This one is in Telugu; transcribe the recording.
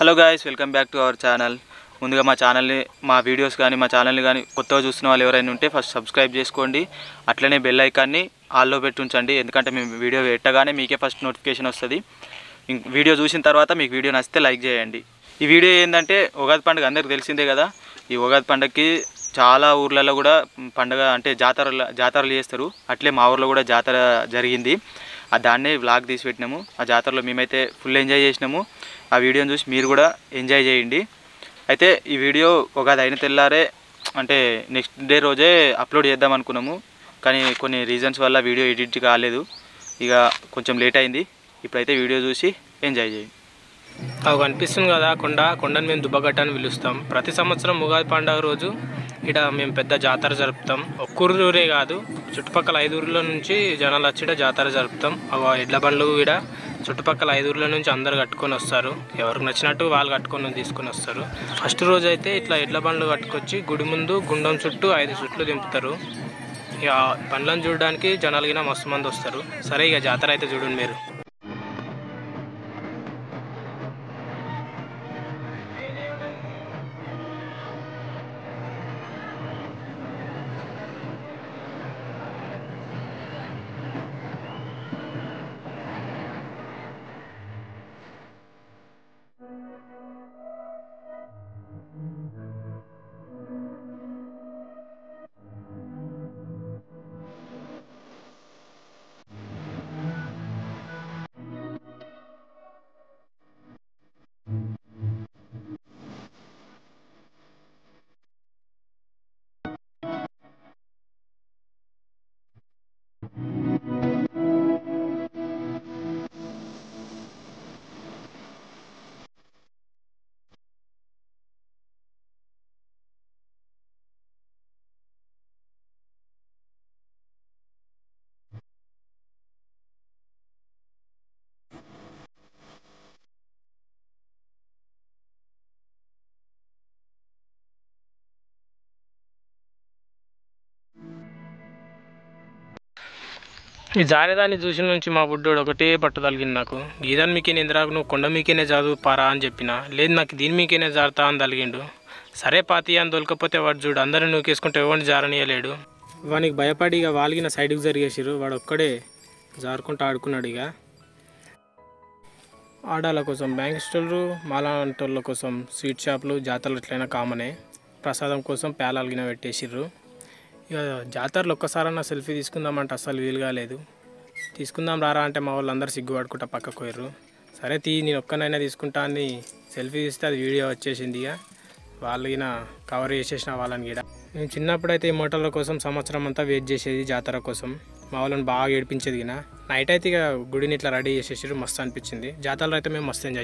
Hello guys, welcome back to our channel. ముందుగా మా ఛానల్ని, మా వీడియోస్ కానీ మా ఛానల్ని కానీ కొత్తగా చూస్తున్న వాళ్ళు ఎవరైనా ఉంటే ఫస్ట్ సబ్స్క్రైబ్ చేసుకోండి. అట్లనే బెల్ ఐకాన్ని ఆల్లో పెట్టి ఉంచండి, ఎందుకంటే మేము వీడియో పెట్టగానే మీకే ఫస్ట్ నోటిఫికేషన్ వస్తుంది. వీడియో చూసిన తర్వాత మీకు వీడియో నచ్చితే లైక్ చేయండి. ఈ వీడియో ఏంటంటే ఉగాది పండుగ అందరికీ తెలిసిందే కదా. ఈ ఉగాది పండుగకి చాలా ఊర్లలో కూడా పండుగ అంటే జాతరలు చేస్తారు. అట్లే మా ఊర్లో కూడా జాతర జరిగింది. దాన్నే వ్లాగ్ తీసి పెట్టినాము. ఆ జాతరలో మేమైతే ఫుల్ ఎంజాయ్ చేసినాము. ఆ వీడియోని చూసి మీరు కూడా ఎంజాయ్ చేయండి. అయితే ఈ వీడియో ఉగాది అయిన తెల్లారే అంటే నెక్స్ట్ డే రోజే అప్లోడ్ చేద్దాం అనుకున్నాము, కానీ కొన్ని రీజన్స్ వల్ల వీడియో ఎడిట్ కాలేదు. ఇక కొంచెం లేట్ అయింది. ఇప్పుడైతే వీడియో చూసి ఎంజాయ్ చేయండి. అవి కనిపిస్తుంది కదా, కొండను మేము దుబ్బగట్ట అని పిలుస్తాం. ప్రతి సంవత్సరం ఉగాది పండుగ రోజు ఇక్కడ మేము పెద్ద జాతర జరుపుతాం. ఒక్కూరే కాదు, చుట్టుపక్కల 5 ఊర్ల నుంచి జనాలు వచ్చి జాతర జరుపుతాం. ఎడ్ల బండ్లు ఇక్కడ చుట్టుపక్కల 5 ఊర్ల నుంచి అందరు కట్టుకొని వస్తారు. ఎవరికి నచ్చినట్టు వాళ్ళు కట్టుకొని తీసుకొని వస్తారు. ఫస్ట్ రోజు అయితే ఇట్లా ఎడ్ల బండ్లు కట్టుకొచ్చి గుడి ముందు గుండం చుట్టూ 5 చుట్లు దింపుతారు. ఇక బండ్లను చూడడానికి జనాలు గిన మస్తు మంది వస్తారు. సరే, ఇక జాతర అయితే చూడండి మీరు. ఈ జారేదాన్ని చూసిన నుంచి మా బుడ్డోడు ఒకటే పట్టు తలిగింది నాకు. గీదాన్ని మీకేనే ఎదురాకు, నువ్వు కొండ మీకేనే చదువు పారా అని చెప్పిన. లేదు, నాకు దీని మీకేనే జారుతా అని తలిగిండు. సరే పాతి అని దొరకపోతే వాడు చూడు అందరిని నూకేసుకుంటే ఎవరిని జారనీయలేడు. వానికి భయపడి ఇక వాలిగిన సైడ్కి జరిగేసారు. వాడు ఒక్కడే జారుకుంటూ ఆడుకున్నాడు. ఇక ఆడాల కోసం బ్యాంక్ స్టోర్లు, మాలాంటోళ్ళ కోసం స్వీట్ షాపులు, జాతరలు ఎట్లయినా కామనే. ప్రసాదం కోసం పేలాలు గిన పెట్టేసిర్రు. ఇక జాతరలో ఒక్కసారన్నా సెల్ఫీ తీసుకుందామంటే అస్సలు వీలుగా లేదు. తీసుకుందాం రారా అంటే మా వాళ్ళు అందరు సిగ్గుపడుకుంటా పక్కకు పోయారు. సరే నేను ఒక్కనైనా తీసుకుంటా అని సెల్ఫీ తీస్తే అది వీడియో వచ్చేసింది. ఇక వాళ్ళు గిన కవర్ చేసేసిన వాళ్ళని గిడ. మేము చిన్నప్పుడైతే ఈ మోటార్ల కోసం సంవత్సరం అంతా వెయిట్ చేసేది జాతర కోసం. మా వాళ్ళని బాగా ఏడిపించేది. గిన నైట్ అయితే ఇక గుడిని ఇట్లా రెడీ చేసేసారు. మస్తు అనిపించింది. జాతరలో అయితే మేము మస్తు ఎంజాయ్